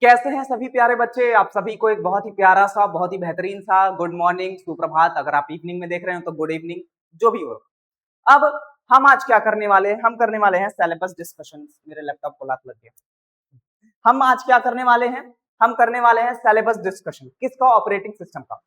कैसे हैं सभी प्यारे बच्चे। आप सभी को एक बहुत ही प्यारा सा, बहुत ही बेहतरीन सा गुड मॉर्निंग, सुप्रभात। अगर आप इवनिंग में देख रहे हो तो गुड इवनिंग, जो भी हो। अब हम आज क्या करने वाले हैं, हम करने वाले हैं सिलेबस डिस्कशन। मेरे लैपटॉप को लात लग गया। हम आज क्या करने वाले हैं, हम करने वाले हैं सिलेबस डिस्कशन। किसका? ऑपरेटिंग सिस्टम का।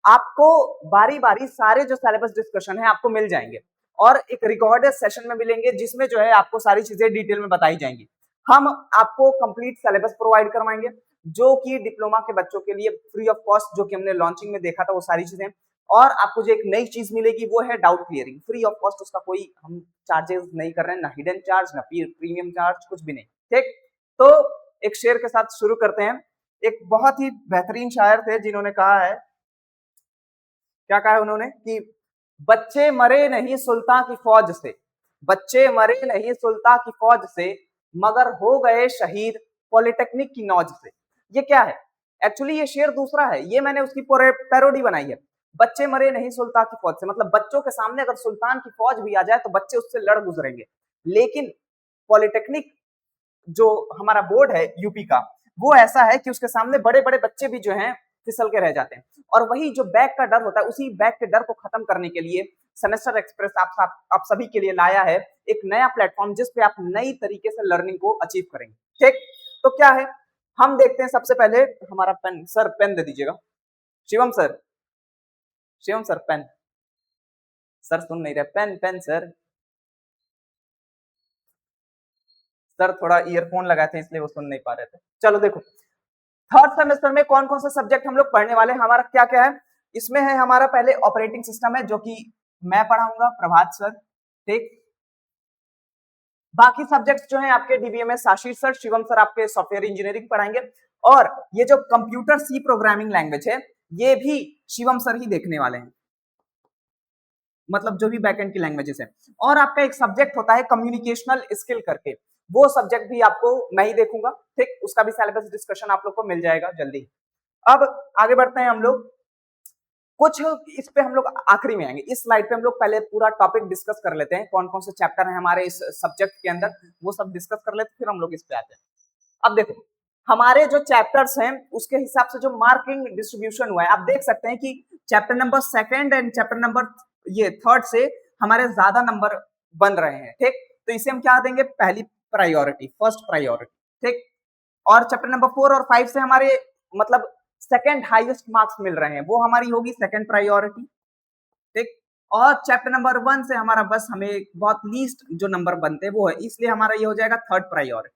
आपको बारी बारी सारे जो सिलेबस डिस्कशन है आपको मिल जाएंगे और एक रिकॉर्डेड सेशन में मिलेंगे, जिसमें जो है आपको सारी चीजें डिटेल में बताई जाएंगी। हम आपको कंप्लीट सिलेबस प्रोवाइड करवाएंगे, जो कि डिप्लोमा के बच्चों के लिए फ्री ऑफ कॉस्ट, जो कि हमने लॉन्चिंग में देखा था वो सारी चीजें। और आपको जो एक नई चीज मिलेगी वो है doubt clearing, free of cost. उसका कोई हम चार्जेस नहीं कर रहे हैं, ना हिडन चार्ज, ना प्रीमियम चार्ज, कुछ भी नहीं। ठीक, तो एक शेर के साथ शुरू करते हैं। एक बहुत ही बेहतरीन शायर थे जिन्होंने कहा है, क्या कहा है उन्होंने, कि बच्चे मरे नहीं सुल्तान की फौज से, बच्चे मरे नहीं सुल्तान की फौज से, मगर हो गए शहीद पॉलिटेक्निक की नौज से। ये क्या है? एक्चुअली ये शेर दूसरा है, ये मैंने उसकी पैरोडी बनाई है। बच्चे मरे नहीं सुल्तान की फौज से, मतलब बच्चों के सामने अगर सुल्तान की फौज भी आ जाए तो बच्चे उससे लड़ गुजरेंगे। लेकिन पॉलिटेक्निक जो हमारा बोर्ड है यूपी का, वो ऐसा है कि उसके सामने बड़े बड़े बच्चे भी जो हैं फिसल के रह जाते हैं। और वही जो बैक का डर होता है, उसी बैक के डर को खत्म करने के लिए सेमेस्टर एक्सप्रेस आप सभी के लिए लाया है एक नया प्लेटफॉर्म, जिस पे आप नई तरीके से लर्निंग को अचीव करेंगे। ठीक, तो क्या है, हम देखते हैं सबसे पहले। हमारा पेन सर, पेन दे दीजिएगा। Shivam sir, Shivam sir pen. Sir सुन नहीं रहे, पेन पेन सर। सर थोड़ा ईयरफोन लगाए थे इसलिए वो सुन नहीं पा रहे थे। चलो देखो, थर्ड सेमेस्टर में कौन कौन से सब्जेक्ट हम लोग पढ़ने वाले हैं, हमारा क्या क्या है। इसमें है हमारा पहले ऑपरेटिंग सिस्टम है, जो कि मैं पढ़ाऊंगा, प्रभात सर। ठीक, बाकी सब्जेक्ट्स जो हैं आपके डीबीएमएस आशीष सर, शिवम सर आपके सॉफ्टवेयर इंजीनियरिंग पढ़ाएंगे। और ये जो कंप्यूटर सी प्रोग्रामिंग लैंग्वेज है, ये भी शिवम सर ही देखने वाले हैं, मतलब जो भी बैकएंड की लैंग्वेजेस है। और आपका एक सब्जेक्ट होता है कम्युनिकेशनल स्किल करके, वो सब्जेक्ट भी आपको मैं ही देखूंगा। ठीक, उसका भी सिलेबस डिस्कशन आप लोग को मिल जाएगा जल्दी। अब आगे बढ़ते हैं हम लोग। कुछ इस पे हम लोग आखिरी में आएंगे, इस स्लाइड पे हम लोग पहले पूरा टॉपिक डिस्कस कर लेते हैं, कौन कौन से चैप्टर हैं हमारे इस सब्जेक्ट के अंदर, वो सब डिस्कस कर लेते हैं, फिर हम लोग इस पे आते हैं। अब देखो, हमारे जो चैप्टर्स हैं उसके हिसाब से जो मार्किंग डिस्ट्रीब्यूशन हुआ है, आप देख सकते हैं कि chapter number second and chapter number ये थर्ड से हमारे ज्यादा नंबर बन रहे हैं। ठीक, तो इसे हम क्या देंगे, पहली प्रायोरिटी, फर्स्ट प्रायोरिटी। ठीक, और चैप्टर नंबर 4 और 5 से हमारे मतलब सेकंड हाईएस्ट मार्क्स मिल रहे हैं, वो हमारी होगी सेकंड प्रायोरिटी। ठीक, और चैप्टर नंबर 1 से हमारा बस हमें बहुत लीस्ट जो नंबर बनते हैं वो है, इसलिए हमारा ये हो जाएगा थर्ड प्रायोरिटी।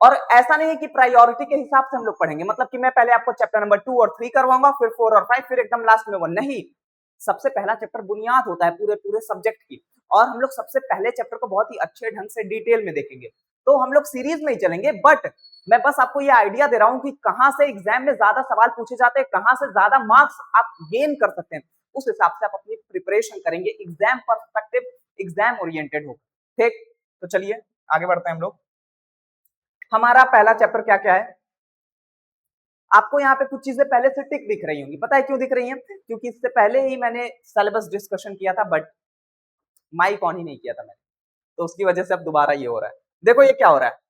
और ऐसा नहीं है कि प्रायोरिटी के हिसाब से हम लोग पढ़ेंगे, मतलब कि मैं पहले आपको चैप्टर नंबर 2 और 3 करवाऊंगा, फिर 4 और 5, फिर एकदम लास्ट में 1, नहीं। सबसे पहला चैप्टर बुनियाद होता है पूरे पूरे सब्जेक्ट की, और हम लोग सबसे पहले चैप्टर को बहुत ही अच्छे ढंग से डिटेल में देखेंगे। तो हम लोग सीरीज में ही चलेंगे, बट मैं बस आपको ये आइडिया दे रहा हूं कि कहां से एग्जाम में ज्यादा सवाल पूछे जाते हैं, कहां से ज्यादा मार्क्स आप गेन कर सकते हैं, उस हिसाब से आप अपनी प्रिपरेशन करेंगे, एग्जाम परस्पेक्टिव, एग्जाम ओरिएंटेड होगा। ठीक, तो चलिए आगे बढ़ते हैं हम लोग। हमारा पहला चैप्टर क्या क्या है, आपको यहाँ पे कुछ चीजें पहले से टिक दिख रही होंगी, पता है क्यों दिख रही हैं? क्योंकि इससे पहले ही मैंने सिलेबस डिस्कशन किया था, बट माइक ऑन ही नहीं किया था मैंने, तो उसकी वजह से अब दोबारा ये हो रहा है। देखो ये क्या हो रहा है,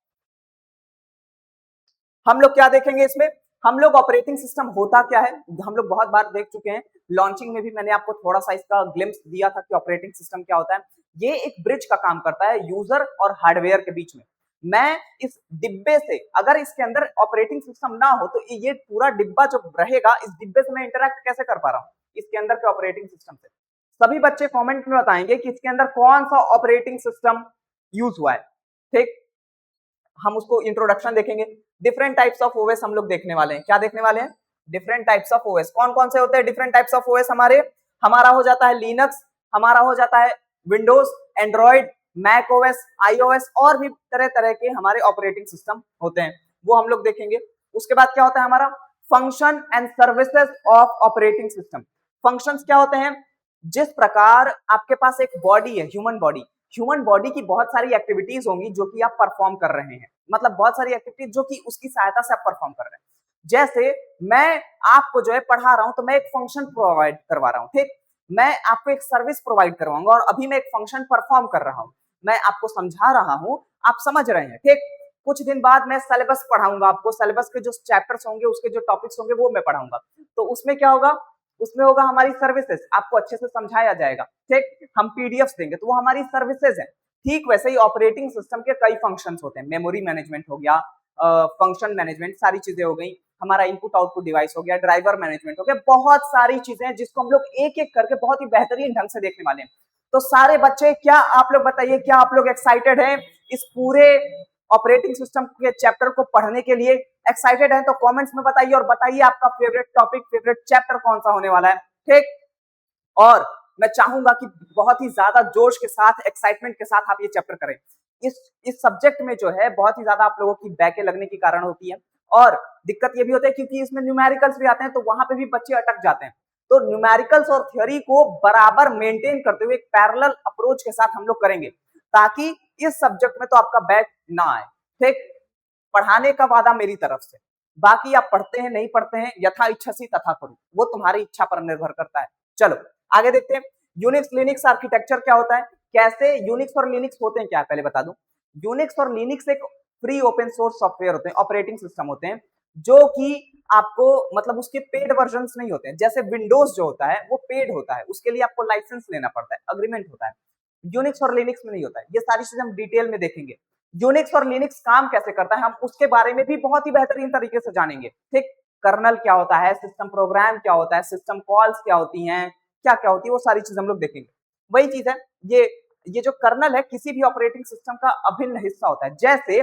हम लोग क्या देखेंगे इसमें, हम लोग ऑपरेटिंग सिस्टम होता क्या है, हम लोग बहुत बार देख चुके हैं। लॉन्चिंग में भी मैंने आपको थोड़ा सा इसका ग्लिम्स दिया था कि ऑपरेटिंग सिस्टम क्या होता है। ये एक ब्रिज का काम करता है यूजर और हार्डवेयर के बीच में। मैं इस डिब्बे से, अगर इसके अंदर ऑपरेटिंग सिस्टम ना हो तो ये पूरा डिब्बा जो रहेगा, इस डिब्बे से मैं इंटरेक्ट कैसे कर पा रहा हूँ इसके अंदर के ऑपरेटिंग सिस्टम से। सभी बच्चे कमेंट में बताएंगे कि इसके अंदर कौन सा ऑपरेटिंग सिस्टम यूज हुआ है। ठीक, हम उसको इंट्रोडक्शन देखेंगे। डिफरेंट टाइप्स ऑफ ओएस हम लोग देखने वाले हैं, क्या देखने वाले हैं, डिफरेंट टाइप्स ऑफ ओएस। कौन कौन से होते हैं डिफरेंट टाइप्स ऑफ ओएस हमारे, हमारा हो जाता है लिनक्स, हमारा हो जाता है Windows, Android, Mac OS, iOS, और भी तरह तरह के हमारे ऑपरेटिंग सिस्टम होते हैं, वो हम लोग देखेंगे। उसके बाद क्या होता है हमारा function and services of operating system. Functions क्या होते हैं, जिस प्रकार आपके पास एक बॉडी है, ह्यूमन बॉडी, ह्यूमन बॉडी की बहुत सारी एक्टिविटीज होंगी जो कि आप परफॉर्म कर रहे हैं, मतलब बहुत सारी एक्टिविटीज जो कि उसकी सहायता से आप परफॉर्म कर रहे हैं। जैसे मैं आपको जो है पढ़ा रहा हूं तो मैं एक फंक्शन प्रोवाइड करवा रहा हूं। ठीक, मैं आपको एक सर्विस प्रोवाइड करवाऊंगा और अभी मैं एक फंक्शन परफॉर्म कर रहा हूं, मैं आपको समझा रहा हूं, आप समझ रहे हैं। ठीक, कुछ दिन बाद मैं सिलेबस पढ़ाऊंगा आपको, सिलेबस के जो चैप्टर्स होंगे उसके जो टॉपिक्स होंगे वो मैं पढ़ाऊंगा। तो उसमें क्या होगा, उसमें होगा हमारी सर्विसेज, आपको अच्छे से समझाया जाएगा, ठीक। हम पीडीएफ देंगे तो वो हमारी सर्विसेज है। ठीक वैसे ही ऑपरेटिंग सिस्टम के कई फंक्शंस होते हैं, मेमोरी मैनेजमेंट हो गया, फंक्शन मैनेजमेंट, सारी चीजें हो गई, हमारा इनपुट आउटपुट डिवाइस हो गया, ड्राइवर मैनेजमेंट हो गया, बहुत सारी चीजें हैं जिसको हम लोग एक एक करके बहुत ही बेहतरीन ढंग से देखने वाले हैं। तो सारे बच्चे, क्या आप लोग बताइए, क्या आप लोग एक्साइटेड हैं इस पूरे ऑपरेटिंग सिस्टम के चैप्टर को पढ़ने के लिए? एक्साइटेड हैं तो कमेंट्स में बताइए, और बताइए आपका फेवरेट टॉपिक, फेवरेट चैप्टर कौन सा होने वाला है, ठीक। और मैं चाहूंगा कि बहुत ही ज्यादा जोश के साथ, एक्साइटमेंट के साथ आप ये चैप्टर करें। इस सब्जेक्ट में जो है बहुत ही ज्यादा आप लोगों की बैकें लगने के कारण होती है, और दिक्कत ये भी होता है क्योंकि इसमें न्यूमेरिकल्स भी आते हैं, तो वहां पे भी बच्चे अटक जाते हैं। तो न्यूमेरिकल्स और थ्योरी को बराबर मेंटेन करते हुए एक पैरेलल अप्रोच के साथ हम लोग करेंगे, ताकि इस सब्जेक्ट में तो आपका बैक ना आए, ठीक। पढ़ाने का वादा मेरी तरफ से, बाकी आप पढ़ते हैं नहीं पढ़ते हैं, यथा इच्छा सी तथा करो, वो तुम्हारी इच्छा पर निर्भर करता है। चलो आगे देखते हैं, यूनिक्स लिनक्स आर्किटेक्चर क्या होता है, कैसे यूनिक्स और लिनक्स होते हैं, क्या पहले बता दूं। यूनिक्स और लिनक्स एक फ्री ओपन सोर्स सॉफ्टवेयर होते हैं, ऑपरेटिंग सिस्टम होते हैं, जो कि आपको मतलब उसके पेड वर्जन्स नहीं होते हैं। जैसे विंडोज जो होता है वो पेड होता है, उसके लिए आपको लाइसेंस लेना पड़ता है, अग्रीमेंट होता है। यूनिक्स और लिनक्स में नहीं होता है। ये सारी चीजें हम डिटेल में देखेंगे। यूनिक्स और लिनक्स काम कैसे करता है हम उसके बारे में भी बहुत ही बेहतरीन तरीके से जानेंगे, ठीक। कर्नल क्या होता है, सिस्टम प्रोग्राम क्या होता है, सिस्टम कॉल्स क्या होती हैं, क्या क्या होती है, वो सारी चीज हम लोग देखेंगे। वही चीज है, ये जो कर्नल है किसी भी ऑपरेटिंग सिस्टम का अभिन्न हिस्सा होता है। जैसे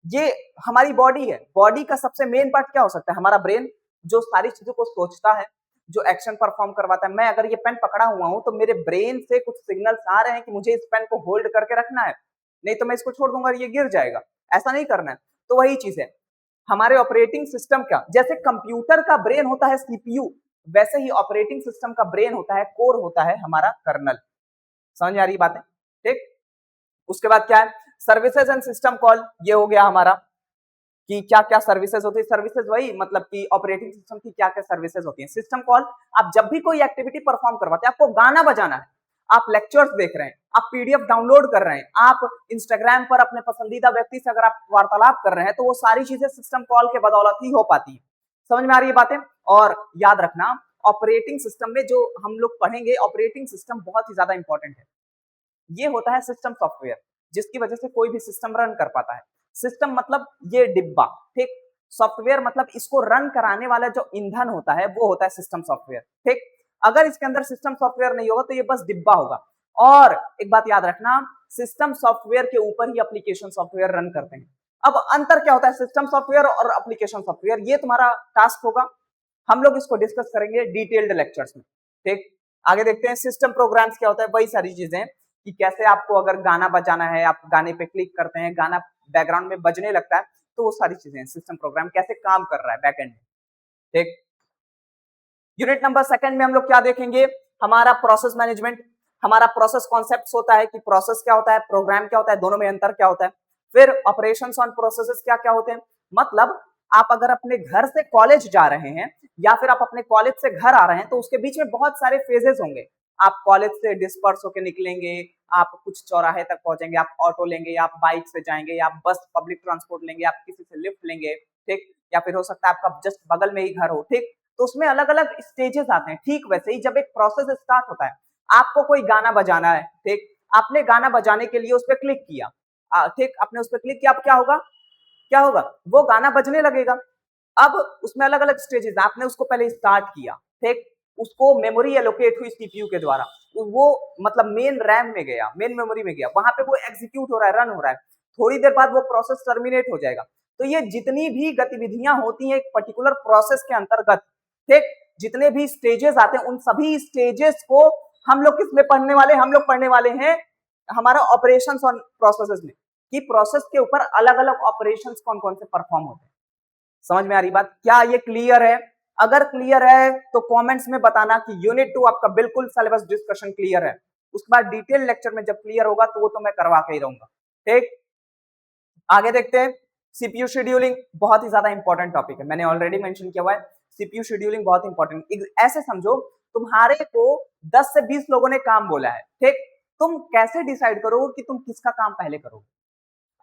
ये हमारी बॉडी है, बॉडी का सबसे मेन पार्ट क्या हो सकता है, हमारा ब्रेन, जो सारी चीजों को सोचता है, जो एक्शन परफॉर्म करवाता है। मैं अगर ये पेन पकड़ा हुआ हूं तो मेरे ब्रेन से कुछ सिग्नल्स आ रहे हैं कि मुझे इस पेन को होल्ड करके रखना है, नहीं तो मैं इसको छोड़ दूंगा ये गिर जाएगा, ऐसा नहीं करना है। तो वही चीज है हमारे ऑपरेटिंग सिस्टम का, जैसे कंप्यूटर का ब्रेन होता है सीपीयू, वैसे ही ऑपरेटिंग सिस्टम का ब्रेन होता है, कोर होता है हमारा कर्नल। समझ में आ रही बातें, ठीक। उसके बाद क्या है, सर्विसेज एंड सिस्टम कॉल, ये हो गया हमारा कि क्या क्या सर्विसेज होती है। सर्विसेज वही मतलब कि ऑपरेटिंग सिस्टम की क्या क्या सर्विसेज होती है। सिस्टम कॉल, आप जब भी कोई एक्टिविटी परफॉर्म करवाते हैं, आपको गाना बजाना है, आप लेक्चर्स देख रहे हैं, आप पीडीएफ डाउनलोड कर रहे हैं, आप इंस्टाग्राम पर अपने पसंदीदा व्यक्ति से अगर आप वार्तालाप कर रहे हैं, तो वो सारी चीजें सिस्टम कॉल के बदौलत ही हो पाती है। समझ में आ रही है बातें। और याद रखना, ऑपरेटिंग सिस्टम में जो हम लोग पढ़ेंगे, ऑपरेटिंग सिस्टम बहुत ही ज्यादा इंपॉर्टेंट है। ये होता है सिस्टम सॉफ्टवेयर, जिसकी वजह से कोई भी सिस्टम रन कर पाता है। सिस्टम मतलब ये डिब्बा, ठीक। सॉफ्टवेयर मतलब इसको रन कराने वाला जो ईंधन होता है वो होता है सिस्टम सॉफ्टवेयर, ठीक। अगर इसके अंदर सिस्टम सॉफ्टवेयर नहीं होगा तो ये बस डिब्बा होगा। और एक बात याद रखना, सिस्टम सॉफ्टवेयर के ऊपर ही एप्लीकेशन सॉफ्टवेयर रन करते हैं। अब अंतर क्या होता है सिस्टम सॉफ्टवेयर और एप्लीकेशन सॉफ्टवेयर, ये तुम्हारा टास्क होगा, हम लोग इसको डिस्कस करेंगे डिटेल्ड लेक्चर्स में, ठीक। आगे देखते हैं सिस्टम प्रोग्राम्स क्या होता है, वही सारी चीजें कि कैसे आपको अगर गाना बजाना है, आप गाने पे क्लिक करते हैं, गाना बैकग्राउंड में बजने लगता है, तो वो सारी चीजें हैं। सिस्टम प्रोग्राम कैसे काम कर रहा है बैकएंड में, ठीक। यूनिट नंबर सेकंड में हम लोग क्या देखेंगे, हमारा प्रोसेस मैनेजमेंट। हमारा प्रोसेस कॉन्सेप्ट होता है कि प्रोसेस क्या होता है, प्रोग्राम क्या होता है, दोनों में अंतर क्या होता है। फिर ऑपरेशंस ऑन प्रोसेसेस क्या क्या होते हैं, मतलब आप अगर अपने घर से कॉलेज जा रहे हैं या फिर आप अपने कॉलेज से घर आ रहे हैं, तो उसके बीच में बहुत सारे फेजेस होंगे। आप कॉलेज से डिस्पर्स होकर निकलेंगे, आप कुछ चौराहे तक पहुंचेंगे, आप ऑटो लेंगे, आप बाइक से जाएंगे, आप बस पब्लिक ट्रांसपोर्ट लेंगे, आप किसी से लिफ्ट लेंगे, ठीक। या फिर हो सकता है आपका जस्ट बगल में ही घर हो, ठीक। तो उसमें अलग अलग स्टेजेस आते हैं। ठीक वैसे ही जब एक प्रोसेस स्टार्ट होता है, आपको कोई गाना बजाना है, ठीक। आपने गाना बजाने के लिए उस पर क्लिक किया, ठीक, आपने उस पर क्लिक किया, अब क्या होगा, क्या होगा, वो गाना बजने लगेगा। अब उसमें अलग अलग स्टेजेस, आपने उसको पहले स्टार्ट किया, ठीक, उसको मेमोरी एलोकेट हुई सीपीयू के द्वारा, वो मतलब मेन रैम में गया, मेन मेमोरी में गया, वहां पे वो एग्जीक्यूट हो रहा है, रन हो रहा है। थोड़ी देर बाद वो प्रोसेस टर्मिनेट हो जाएगा। तो ये जितनी भी गतिविधियां होती हैं एक पर्टिकुलर प्रोसेस के अंतर्गत, ठीक, जितने भी स्टेजेस आते हैं, उन सभी स्टेजेस को हम लोग किस में पढ़ने वाले, हम लोग पढ़ने वाले हैं हमारा ऑपरेशंस ऑन प्रोसेसेस में, कि प्रोसेस के ऊपर अलग अलग ऑपरेशंस कौन कौन से परफॉर्म होते हैं। समझ में आ रही बात, क्या ये क्लियर है? अगर क्लियर है तो कमेंट्स में बताना कि यूनिट 2 आपका बिल्कुल सिलेबस डिस्कशन क्लियर है। उसके बाद डिटेल लेक्चर में जब क्लियर होगा तो वो तो मैं करवा के ही रहूंगा, ठीक। आगे देखते हैं, सीपीयू शेड्यूलिंग बहुत ही ज्यादा इंपॉर्टेंट टॉपिक है, मैंने ऑलरेडी मेंशन किया हुआ है। सीपीयू शेड्यूलिंग बहुत इंपॉर्टेंट, ऐसे समझो तुम्हारे को 10 से 20 लोगों ने काम बोला है, ठीक। तुम कैसे डिसाइड करोगे कि तुम किसका काम पहले करोगे?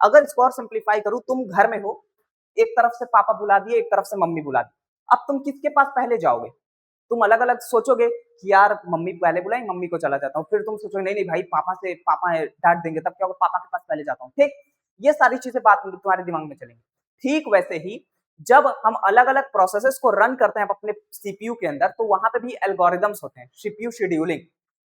अगर इसको और सिंप्लीफाई करूं, तुम घर में हो, एक तरफ से पापा बुला दिए, एक तरफ से मम्मी बुला दी, अब तुम किसके पास पहले जाओगे? तुम अलग अलग सोचोगे कि यार मम्मी पहले बुलाई, मम्मी को चला जाता हूँ, फिर तुम सोचोगे नहीं नहीं भाई पापा है डांट देंगे, तब क्या होगा, पापा के पास पहले जाता हूँ। ठीक, ये सारी चीजें बात तुम्हारे दिमाग में चलेंगी। ठीक वैसे ही जब हम अलग अलग प्रोसेसेस को रन करते हैं अपने सीपीयू के अंदर, तो वहां पे भी एल्गोरिदम्स होते हैं, सीपीयू शेड्यूलिंग।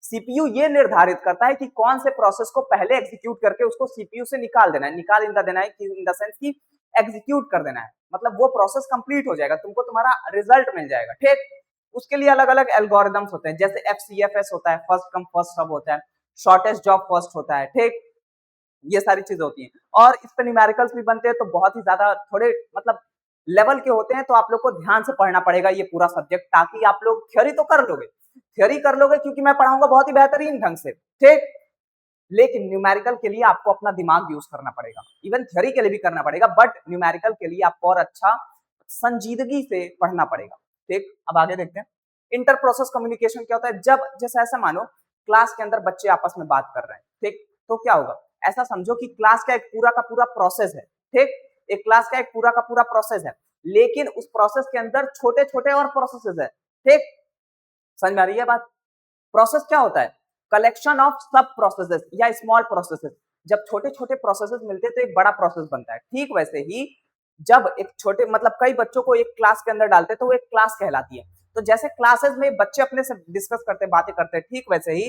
सीपीयू ये निर्धारित करता है कि कौन से प्रोसेस को पहले एग्जीक्यूट करके उसको सीपीयू से निकाल देना है, निकाल इन देना है कि इन द सेंस की एग्जीक्यूट कर देना है, मतलब वो प्रोसेस कंप्लीट हो जाएगा, तुमको तुम्हारा रिजल्ट मिल जाएगा। ठीक, उसके लिए अलग अलग एल्गोरिदम्स होते हैं, जैसे FCFS होता है, फर्स्ट कम फर्स्ट सर्व होता है, शॉर्टेस्ट जॉब फर्स्ट होता है। ठीक, ये सारी चीजें होती हैं, और इस पे न्यूमेरिकल्स भी बनते हैं, तो बहुत ही ज्यादा थोड़े मतलब लेवल के होते हैं, तो आप लोग को ध्यान से पढ़ना पड़ेगा ये पूरा सब्जेक्ट, ताकि आप लोग थ्योरी तो कर लोगे, थ्योरी कर लोगे क्योंकि मैं पढ़ाऊंगा बहुत ही बेहतरीन ढंग से। ठीक, लेकिन न्यूमेरिकल के लिए आपको अपना दिमाग यूज करना पड़ेगा, इवन थ्योरी के लिए भी करना पड़ेगा, बट न्यूमेरिकल के लिए आपको और अच्छा संजीदगी से पढ़ना पड़ेगा। ठीक, अब आगे देखते हैं इंटर प्रोसेस कम्युनिकेशन क्या होता है। जब जैसे ऐसा मानो क्लास के अंदर बच्चे आपस में बात कर रहे हैं, ठीक, तो क्या होगा, ऐसा समझो कि क्लास का एक पूरा का पूरा प्रोसेस है। ठीक, एक क्लास का एक पूरा का पूरा प्रोसेस है, लेकिन उस प्रोसेस के अंदर छोटे छोटे और प्रोसेसेस है। ठीक, समझ में आ रही है बात? प्रोसेस क्या होता है, कलेक्शन ऑफ सब प्रोसेसेस या स्मॉल प्रोसेसेस। जब छोटे छोटे प्रोसेसेस मिलते हैं तो एक बड़ा प्रोसेस बनता है। ठीक वैसे ही जब एक छोटे मतलब कई बच्चों को एक क्लास के अंदर डालते हैं तो वो एक क्लास कहलाती है। तो जैसे क्लासेस में बच्चे अपने से डिस्कस करते हैं, बातें करते हैं, ठीक वैसे ही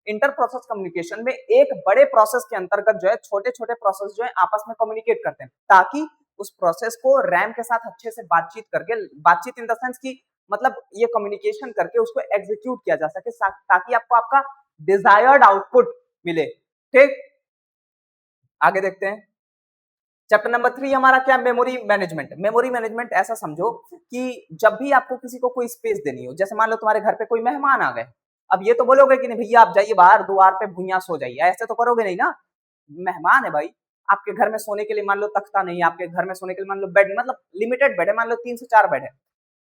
इंटर प्रोसेस कम्युनिकेशन में एक बड़े प्रोसेस के अंतर्गत जो है छोटे छोटे प्रोसेस जो है आपस में कम्युनिकेट करते हैं, ताकि उस प्रोसेस को रैम के साथ अच्छे से बातचीत करके, बातचीत इन द सेंस की मतलब ये कम्युनिकेशन करके उसको एग्जीक्यूट किया जा सके, ताकि आपको आपका डिजायर्ड आउटपुट मिले। ठीक, आगे देखते हैं चैप्टर नंबर 3 हमारा क्या, मेमोरी मैनेजमेंट। मेमोरी मैनेजमेंट ऐसा समझो कि जब भी आपको किसी को कोई स्पेस देनी हो, जैसे मान लो तुम्हारे घर पे कोई मेहमान आ गए, अब ये तो बोलोगे कि नहीं भैया आप जाइए बाहर द्वार पे भुइयां सो जाइए, ऐसे तो करोगे नहीं ना। मेहमान है भाई, आपके घर में सोने के लिए मान लो तख्ता नहीं है, आपके घर में सोने के लिए मान लो बेड, मतलब लिमिटेड बेड है, मान लो 3 से 4 बेड है,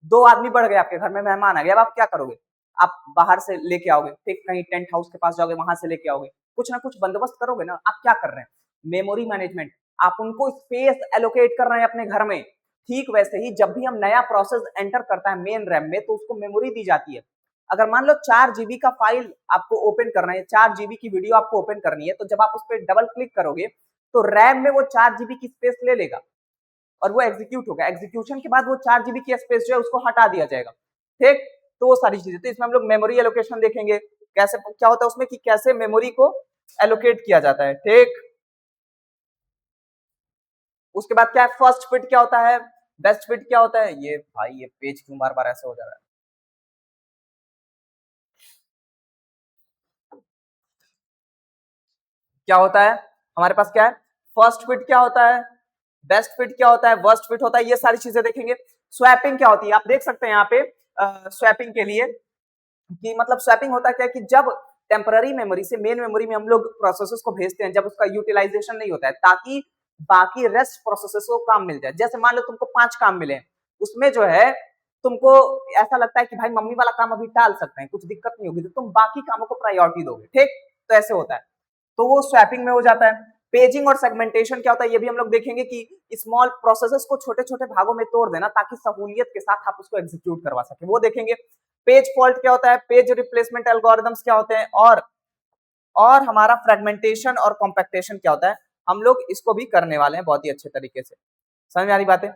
2 आदमी बढ़ गए आपके घर में, मेहमान आ गया, अब आप क्या करोगे, आप बाहर से लेके आओगे, ठीक, कहीं टेंट हाउस के पास जाओगे, वहां से लेके आओगे, कुछ ना कुछ बंदोबस्त करोगे ना। आप क्या कर रहे हैं, मेमोरी मैनेजमेंट, आप उनको स्पेस एलोकेट कर रहे हैं अपने घर में। ठीक वैसे ही जब भी हम नया प्रोसेस एंटर करता है मेन रैम में, तो उसको मेमोरी दी जाती है। अगर मान लो 4 जीबी का फाइल आपको ओपन करना है, 4 जीबी की वीडियो आपको ओपन करनी है, तो जब आप उस पर डबल क्लिक करोगे तो रैम में वो 4 जीबी की स्पेस ले लेगा और वो एग्जीक्यूट होगा। एग्जीक्यूशन के बाद वो 4 जीबी की स्पेस जो है उसको हटा दिया जाएगा। ठीक, तो वो सारी चीजें, तो इसमें हम लोग मेमोरी एलोकेशन देखेंगे, कैसे क्या होता है उसमें कि कैसे मेमोरी को एलोकेट किया जाता है। ठीक, उसके बाद क्या है, फर्स्ट फिट क्या होता है, बेस्ट फिट क्या होता है। ये भाई ये पेज क्यों बार बार ऐसे हो जा रहा है, क्या होता है हमारे पास, क्या है फर्स्ट फिट क्या होता है, बेस्ट फिट क्या होता है, वर्स्ट फिट होता है, ये सारी चीजें देखेंगे। स्वैपिंग क्या होती है, आप देख सकते हैं यहाँ पे स्वैपिंग के लिए कि मतलब स्वैपिंग होता क्या है कि जब टेम्पररी मेमोरी से मेन मेमोरी में हम लोग प्रोसेसेस को भेजते हैं, जब उसका यूटिलाइजेशन नहीं होता है, ताकि बाकी रेस्ट प्रोसेसेस को काम मिल जाए। जैसे मान लो तुमको 5 काम मिले, उसमें जो है तुमको ऐसा लगता है कि भाई मम्मी वाला काम अभी टाल सकते हैं, कुछ दिक्कत नहीं होगी, तो तुम बाकी कामों को प्रायोरिटी दोगे। ठीक, तो ऐसे होता है, तो वो स्वैपिंग में हो जाता है। पेजिंग और सेगमेंटेशन क्या होता है, ये भी हम लोग देखेंगे कि स्मॉल प्रोसेसेस को छोटे छोटे भागों में तोड़ देना, ताकि सहूलियत के साथ आप उसको एग्जीक्यूट करवा सके, वो देखेंगे। पेज फॉल्ट क्या होता है, पेज रिप्लेसमेंट एल्गोरिथम्स क्या होते हैं, और हमारा फ्रेगमेंटेशन और कॉम्पैक्टेशन क्या होता है, हम लोग इसको भी करने वाले हैं बहुत ही अच्छे तरीके से। समझ में आ रही बातें?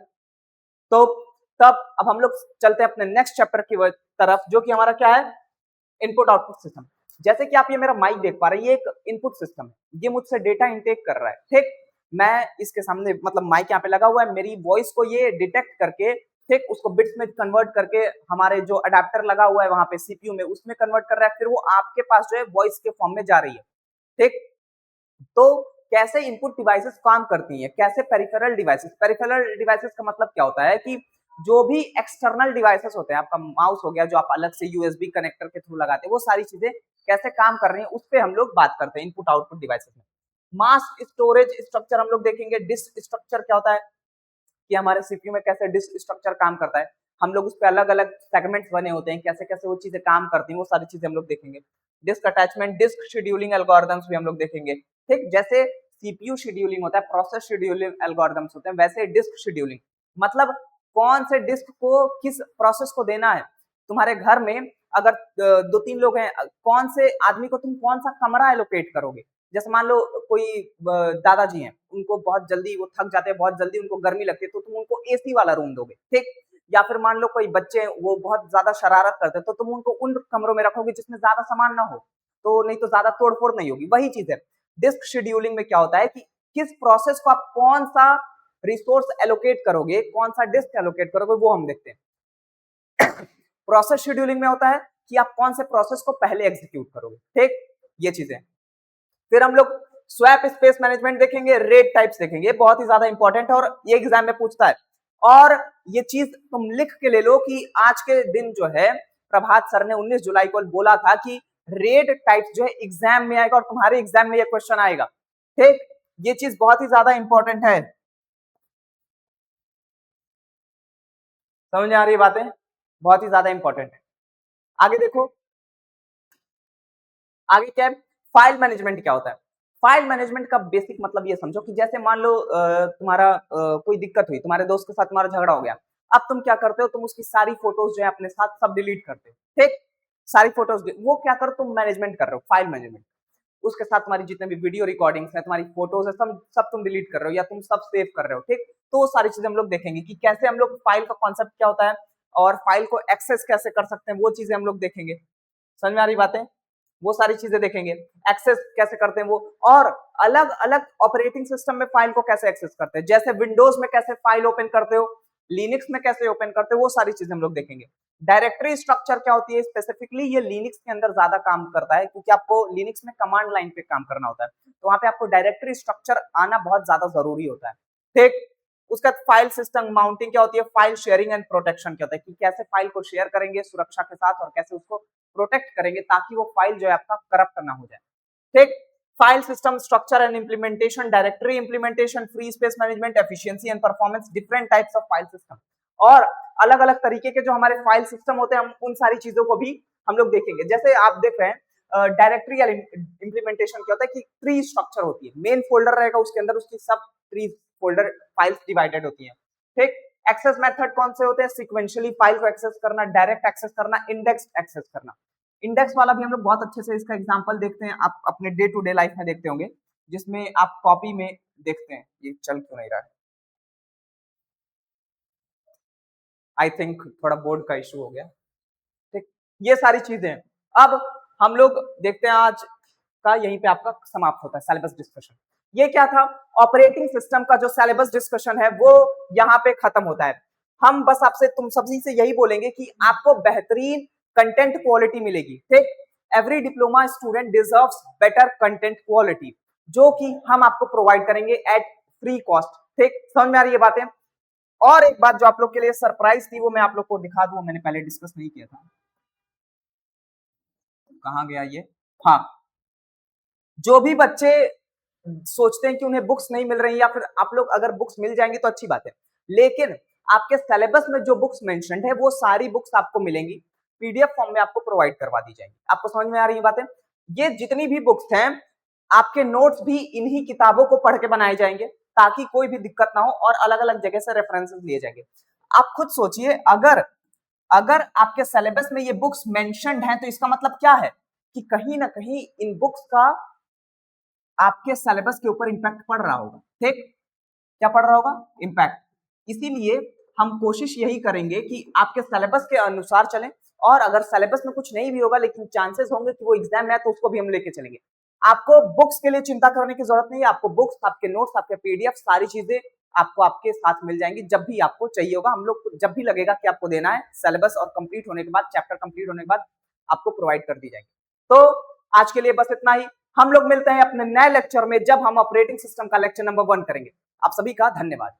तो तब अब हम लोग चलते हैं अपने नेक्स्ट चैप्टर की तरफ, जो कि हमारा क्या है, इनपुट आउटपुट सिस्टम। जैसे कि आप ये मेरा माइक देख पा रहे हैं, ये एक इनपुट सिस्टम है, ये मुझसे डेटा इनटेक कर रहा है। ठीक, मैं इसके सामने मतलब माइक यहाँ पे लगा हुआ है, मेरी वॉइस को ये डिटेक्ट करके, ठीक, उसको बिट्स में कन्वर्ट करके हमारे जो अडेप्टर लगा हुआ है वहां पे सीपीयू में, उसमें कन्वर्ट कर रहा है, फिर वो आपके पास जो है वॉइस के फॉर्म में जा रही है। ठीक, तो कैसे इनपुट डिवाइसेस काम करती हैं, कैसे पेरिफेरल डिवाइसेस, पेरिफेरल डिवाइसेस का मतलब क्या होता है कि जो भी एक्सटर्नल डिवाइसेस होते हैं, आपका माउस हो गया जो आप अलग से यूएसबी कनेक्टर के थ्रू लगाते हैं, वो सारी चीजें कैसे काम कर रही हैं उस पर हम लोग बात करते हैं इनपुट आउटपुट डिवाइसेस में। मास्क स्टोरेज स्ट्रक्चर हम लोग देखेंगे। डिस्क स्ट्रक्चर क्या होता है कि हमारे सीपीयू में कैसे डिस्क स्ट्रक्चर काम करता है, हम लोग उस पर अलग अलग सेगमेंट्स बने होते हैं, कैसे कैसे वो चीजें काम करती हैं, वो सारी चीजें हम लोग देखेंगे। Disk attachment, disk scheduling algorithms भी हम लोग देखेंगे। ठीक, जैसे सीपीयू शेड्यूलिंग होता है, प्रोसेस शेड्यूलिंग एल्गोरिथम्स होते हैं, वैसे डिस्क शेड्यूलिंग मतलब कौन से डिस्क को किस प्रोसेस को देना है। तुम्हारे घर में अगर 2-3 लोग हैं, कौन से आदमी को तुम कौन सा कमरा एलोकेट करोगे। जैसे मान लो कोई दादाजी हैं, उनको बहुत जल्दी वो थक जाते हैं, बहुत जल्दी उनको गर्मी लगती है, तो तुम उनको एसी वाला रूम दोगे, ठीक। या फिर मान लो कोई बच्चे वो बहुत ज्यादा शरारत करते हैं, तो तुम उनको उन कमरों में रखोगे जिसमें ज्यादा सामान ना हो, तो नहीं तो ज्यादा तोड़फोड़ नहीं होगी। वही चीज है डिस्क शेड्यूलिंग में, क्या होता है कि किस प्रोसेस को आप कौन सा रिसोर्स एलोकेट करोगे, कौन सा डिस्क एलोकेट करोगे, वो हम देखते हैं। प्रोसेस शेड्यूलिंग में होता है कि आप कौन से प्रोसेस को पहले एग्जीक्यूट करोगे, ठीक, ये चीजें। फिर हम लोग स्वैप स्पेस मैनेजमेंट देखेंगे, रेड टाइप्स देखेंगे, बहुत ही ज्यादा इंपॉर्टेंट है और ये एग्जाम में पूछता है। और ये चीज तुम लिख के ले लो कि आज के दिन जो है प्रभात सर ने 19 जुलाई को बोला था कि रेड टाइप्स जो है एग्जाम में आएगा और तुम्हारे एग्जाम में ये क्वेश्चन आएगा, ठीक। ये चीज बहुत ही ज्यादा इंपॉर्टेंट है, समझ आ रही है बातें, बहुत ही ज्यादा इंपॉर्टेंट है। आगे देखो, आगे क्या है, फाइल मैनेजमेंट क्या होता है। फाइल मैनेजमेंट का बेसिक मतलब ये समझो कि जैसे मान लो तुम्हारा कोई दिक्कत हुई, तुम्हारे दोस्त के साथ तुम्हारा झगड़ा हो गया, अब तुम क्या करते हो, तुम उसकी सारी फोटोज जो है अपने साथ सब डिलीट करते हो, ठीक। सारी फोटोज वो क्या करो, तुम मैनेजमेंट कर रहे हो, फाइल मैनेजमेंट। उसके साथ तुम्हारी जितने भी वीडियो रिकॉर्डिंग्स है, तुम्हारी फोटोज है, सब तुम डिलीट कर रहे हो या तुम सब सेव कर रहे हो, ठीक। तो वो सारी चीजें हम लोग देखेंगे कि कैसे हम लोग फाइल का कॉन्सेप्ट क्या होता है और फाइल को एक्सेस कैसे कर सकते हैं, वो चीजें हम लोग देखेंगे। समझ में आ रही बातें, वो सारी चीजें देखेंगे, एक्सेस कैसे करते हैं वो, और अलग अलग ऑपरेटिंग सिस्टम में फाइल को कैसे एक्सेस करते हैं, जैसे विंडोज में कैसे फाइल ओपन करते हो, लिनक्स में कैसे ओपन करते हो, वो सारी चीजें हम लोग देखेंगे। डायरेक्टरी स्ट्रक्चर क्या होती है स्पेसिफिकली, ये लिनक्स के अंदर ज्यादा काम करता है क्योंकि आपको लिनक्स में कमांड लाइन पे काम करना होता है, तो वहां पे आपको डायरेक्टरी स्ट्रक्चर आना बहुत ज्यादा जरूरी होता है, ठीक। उसका फाइल सिस्टम माउंटिंग क्या होती है, फाइल शेयरिंग एंड प्रोटेक्शन क्या होता है कि कैसे फाइल को शेयर करेंगे सुरक्षा के साथ और कैसे उसको प्रोटेक्ट करेंगे ताकि वो फाइल जो है आपका करप्ट ना हो जाए, ठीक। File system structure and implementation, directory implementation, free space management, efficiency and performance, different types of file system, और अलग अलग तरीके के जो हमारे फाइल सिस्टम होते हैं, हम उन सारी चीजों को भी हम लोग देखेंगे। जैसे आप देख रहे हैं डायरेक्टरी इंप्लीमेंटेशन क्या होता है कि ट्री स्ट्रक्चर होती है, मेन फोल्डर रहेगा, उसके अंदर उसकी sub tree folder files divided होती हैं, ठीक। एक्सेस मेथड कौन से होते हैं, सीक्वेंशियली फाइल को एक्सेस करना, डायरेक्ट एक्सेस करना, इंडेक्स एक्सेस करना। इंडेक्स वाला भी हम लोग बहुत अच्छे से इसका एग्जांपल देखते हैं, आप अपने डे टू डे लाइफ में देखते होंगे, जिसमें आप कॉपी में देखते हैं। ये चल क्यों नहीं रहा है, आई थिंक थोड़ा बोर्ड का इशू हो गया, ठीक। ये सारी चीजें अब हम लोग देखते हैं, आज का यहीं पे आपका समाप्त होता है सिलेबस डिस्कशन। ये क्या था, ऑपरेटिंग सिस्टम का जो सिलेबस डिस्कशन है वो यहाँ पे खत्म होता है। हम बस आपसे तुम सभी से यही बोलेंगे कि आपको बेहतरीन कंटेंट क्वालिटी मिलेगी, ठीक। Every diploma student deserves better content quality, जो कि हम आपको प्रोवाइड करेंगे एट फ्री कॉस्ट, ठीक। समझ में आ रही है बातें। और एक बात जो आप लोग के लिए सरप्राइज थी वो मैं आप लोग को दिखा दूं, मैंने पहले डिस्कस नहीं किया था, कहां गया ये, हाँ। जो भी बच्चे सोचते हैं कि उन्हें बुक्स नहीं मिल रही, या फिर आप लोग अगर बुक्स मिल जाएंगी तो अच्छी बात है, लेकिन आपके सिलेबस में जो बुक्स मेंशन्ड है वो सारी बुक्स आपको मिलेंगी, पीडीएफ फॉर्म में आपको प्रोवाइड करवा दी जाएंगी। आपको समझ में आ रही है बातें, ये जितनी भी बुक्स हैं आपके नोट्स भी इन्हीं किताबों को पढ़ के बनाए जाएंगे ताकि कोई भी दिक्कत ना हो, और अलग अलग जगह से रेफरेंसेस लिए जाएंगे। आप खुद सोचिए, अगर अगर आपके सिलेबस में ये बुक्स मेंशन्ड हैं तो इसका मतलब क्या है कि कहीं ना कहीं इन बुक्स का आपके सिलेबस के ऊपर इंपैक्ट पड़ रहा होगा, ठीक। क्या पड़ रहा होगा, इंपैक्ट। इसीलिए हम कोशिश यही करेंगे कि आपके सिलेबस के अनुसार चलें, और अगर सिलेबस में कुछ नहीं भी होगा लेकिन चांसेस होंगे कि वो एग्जाम में है तो उसको भी हम लेके चलेंगे। आपको बुक्स के लिए चिंता करने की जरूरत नहीं है, आपको बुक्स, आपके नोट्स, आपके पीडीएफ, सारी चीजें आपको आपके साथ मिल जाएंगी जब भी आपको चाहिए होगा। हम लोग जब भी लगेगा कि आपको देना है, सिलेबस और कंप्लीट होने के बाद, चैप्टर कंप्लीट होने के बाद आपको प्रोवाइड कर दी जाएगी। तो आज के लिए बस इतना ही, हम लोग मिलते हैं अपने नए लेक्चर में जब हम ऑपरेटिंग सिस्टम का लेक्चर नंबर 1 करेंगे। आप सभी का धन्यवाद।